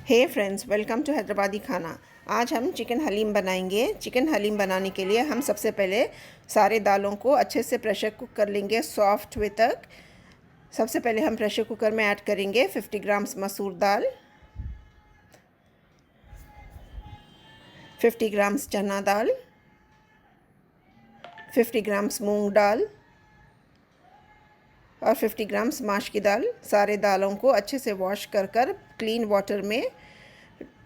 Hey friends, welcome to Hyderabadi Khana. आज हम chicken haleem बनाएंगे। चिकन हलीम बनाने के लिए हम सबसे पहले सारे दालों को अच्छे से प्रेशर कुक कर लेंगे सॉफ्ट हुए तक। सबसे पहले हम प्रेशर कुकर में ऐड करेंगे 50 ग्राम्स मसूर दाल, 50 ग्राम्स चना दाल, 50 ग्राम्स मूंग दाल और 50 ग्राम्स माश की दाल। सारे दालों को अच्छे से वॉश कर क्लीन वाटर में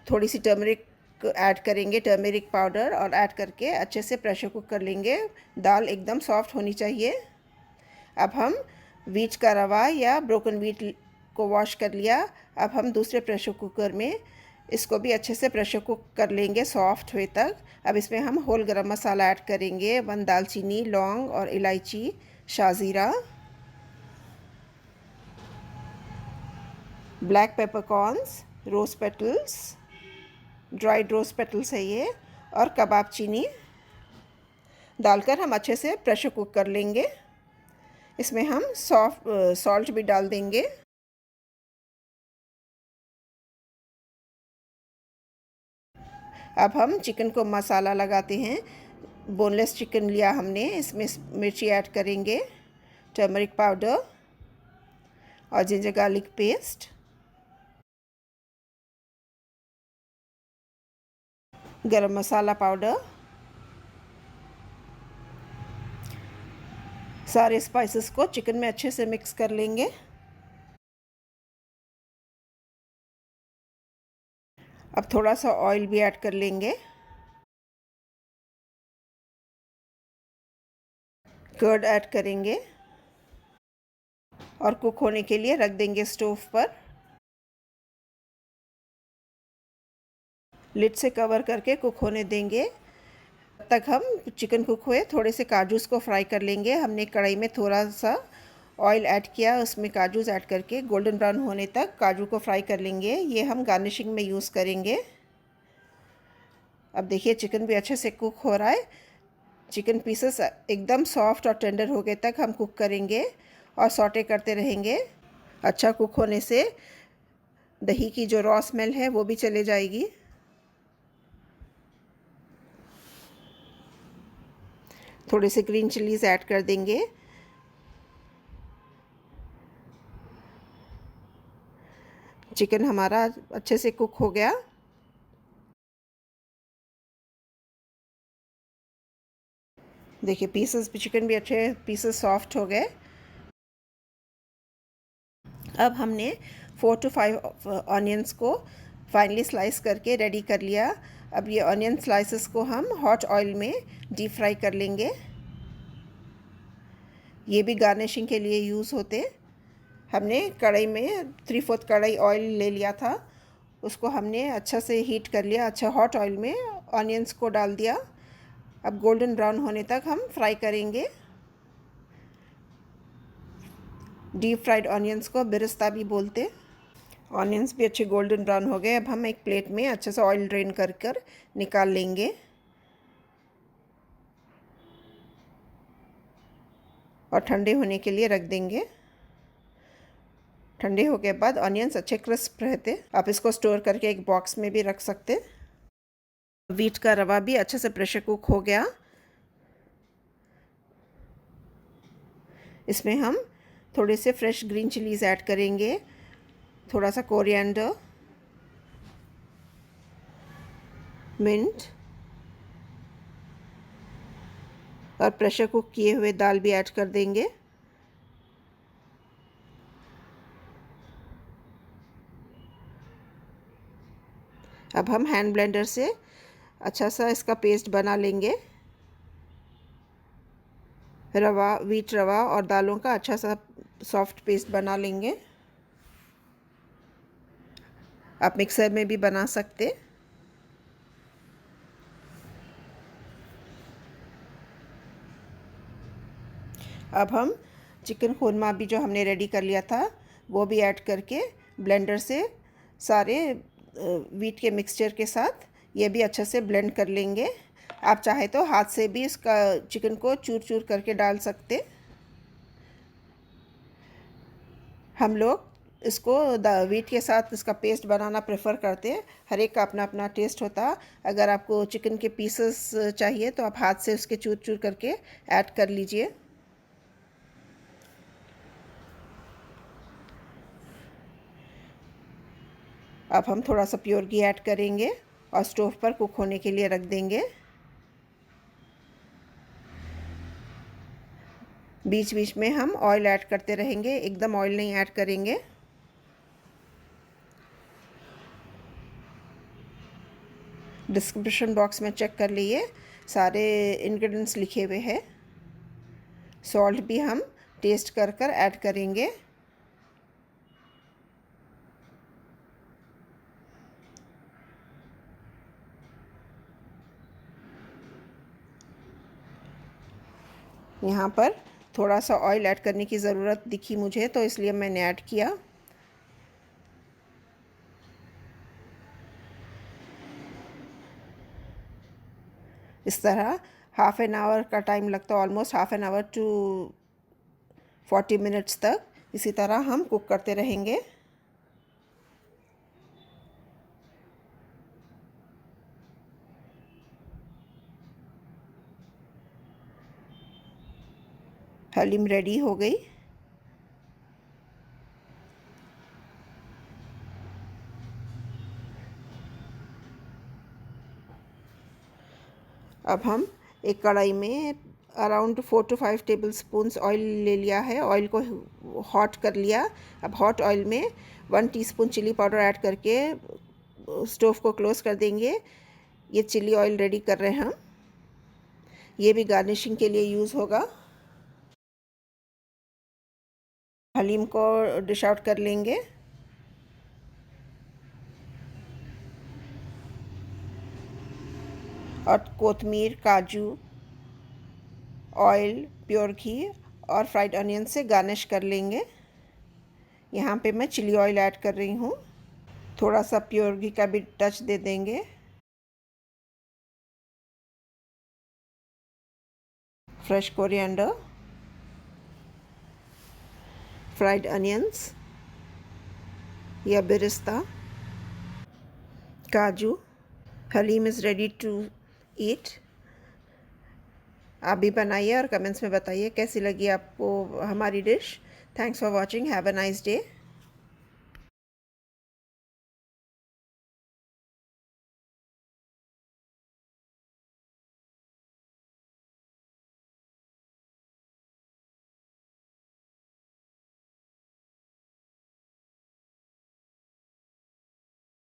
थोड़ी सी टर्मरिक ऐड करेंगे, टर्मरिक पाउडर, और ऐड करके अच्छे से प्रेशर कुक कर लेंगे। दाल एकदम सॉफ्ट होनी चाहिए। अब हम वीट का रवा या ब्रोकन वीट को वॉश कर लिया। अब हम दूसरे प्रेशर कुकर में इसको भी अच्छे से प्रेशर कुक कर लेंगे सॉफ्ट हुए तक। अब इसमें हम होल गरम मसाला ऐड करेंगे, 1 दालचीनी, लौंग और इलायची, शाहजीरा, ब्लैक पेपरकॉर्न्स, रोज़ पेटल्स, ड्राइड रोज़ पेटल्स है ये, और कबाब चीनी डालकर हम अच्छे से प्रेशर कुक कर लेंगे। इसमें हम सॉल्ट भी डाल देंगे। अब हम चिकन को मसाला लगाते हैं। बोनलेस चिकन लिया हमने, इसमें मिर्ची ऐड करेंगे, टर्मरिक पाउडर और जिंजर गार्लिक पेस्ट, गरम मसाला पाउडर। सारे स्पाइसेस को चिकन में अच्छे से मिक्स कर लेंगे। अब थोड़ा सा ऑयल भी ऐड कर लेंगे। कर्ड ऐड करेंगे और कुक होने के लिए रख देंगे स्टोव पर। लिड से कवर करके कुक होने देंगे। तब तक हम चिकन कुक हुए, थोड़े से काजूस को फ्राई कर लेंगे। हमने कढ़ाई में थोड़ा सा ऑयल ऐड किया, उसमें काजूस ऐड करके गोल्डन ब्राउन होने तक काजू को फ्राई कर लेंगे। ये हम गार्निशिंग में यूज़ करेंगे। अब देखिए चिकन भी अच्छे से कुक हो रहा है। चिकन पीसेस एकदम सॉफ्ट और टेंडर हो गए तक हम कुक करेंगे और सॉटे करते रहेंगे। अच्छा कुक होने से दही की जो रॉ स्मेल है वो भी चले जाएगी। थोड़े से ग्रीन चिलीज ऐड कर देंगे। चिकन हमारा अच्छे से कुक हो गया। देखिए चिकन भी अच्छे पीसेस सॉफ्ट हो गए। अब हमने 4 to 5 ऑनियंस को फाइनली स्लाइस करके रेडी कर लिया। अब ये ऑनियन स्लाइसेस को हम हॉट ऑयल में डीप फ्राई कर लेंगे। ये भी गार्निशिंग के लिए यूज़ होते। हमने कढ़ाई में 3/4 कढ़ाई ऑयल ले लिया था, उसको हमने अच्छा से हीट कर लिया। अच्छा हॉट ऑयल में ऑनियंस को डाल दिया। अब गोल्डन ब्राउन होने तक हम फ्राई करेंगे। डीप फ्राइड ऑनियंस को बिरस्ता भी बोलते। ऑनियंस भी अच्छे गोल्डन ब्राउन हो गए। अब हम एक प्लेट में अच्छे से ऑयल ड्रेन कर निकाल लेंगे और ठंडे होने के लिए रख देंगे। ठंडे हो के बाद ऑनियंस अच्छे क्रिस्प रहते। आप इसको स्टोर करके एक बॉक्स में भी रख सकते। वीट का रवा भी अच्छे से प्रेशर कुक हो गया। इसमें हम थोड़े से फ्रेश ग्रीन चिलीज ऐड करेंगे, थोड़ा सा कोरिएंडर, मिंट और प्रेशर कुक किए हुए दाल भी ऐड कर देंगे। अब हम हैंड ब्लेंडर से अच्छा सा इसका पेस्ट बना लेंगे। वीट रवा और दालों का अच्छा सा सॉफ्ट पेस्ट बना लेंगे। आप मिक्सर में भी बना सकते। अब हम चिकन कोरमा भी जो हमने रेडी कर लिया था वो भी ऐड करके ब्लेंडर से सारे वीट के मिक्सचर के साथ ये भी अच्छे से ब्लेंड कर लेंगे। आप चाहे तो हाथ से भी इसका चिकन को चूर करके डाल सकते। हम लोग इसको वीट के साथ इसका पेस्ट बनाना प्रेफर करते हैं। हर एक का अपना अपना टेस्ट होता है। अगर आपको चिकन के पीसेस चाहिए तो आप हाथ से उसके चूर चूर करके ऐड कर लीजिए। अब हम थोड़ा सा प्योर घी ऐड करेंगे और स्टोव पर कुक होने के लिए रख देंगे। बीच बीच में हम ऑयल ऐड करते रहेंगे, एकदम ऑयल नहीं ऐड करेंगे। डिस्क्रिप्शन बॉक्स में चेक कर लिए, सारे इंग्रेडिएंट्स लिखे हुए हैं। सॉल्ट भी हम टेस्ट कर कर ऐड करेंगे। यहाँ पर थोड़ा सा ऑयल ऐड करने की ज़रूरत दिखी मुझे, तो इसलिए मैंने ऐड किया। इस तरह हाफ एन आवर का टाइम लगता है, almost half an hour to 40 minutes तक इसी तरह हम कुक करते रहेंगे। हलीम रेडी हो गई। अब हम एक कढ़ाई में around 4 to 5 table spoons oil ले लिया है। ऑयल को हॉट कर लिया। अब हॉट ऑयल में 1 टीस्पून चिली पाउडर ऐड करके स्टोव को क्लोज़ कर देंगे। ये चिली ऑयल रेडी कर रहे हैं हम। ये भी गार्निशिंग के लिए यूज़ होगा। हलीम को डिश आउट कर लेंगे। और कोतमीर, काजू, ऑयल, प्योर घी और फ्राइड अनियन से गार्निश कर लेंगे। यहाँ पे मैं चिली ऑयल ऐड कर रही हूँ। थोड़ा सा प्योर घी का भी टच दे देंगे। फ्रेश कोरिएंडर, फ्राइड अनियंस या बेरिस्ता, काजू। Haleem is ready to eat. आप भी बनाइए और कमेंट्स में बताइए कैसी लगी आपको हमारी dish. Thanks for watching. Have a nice day.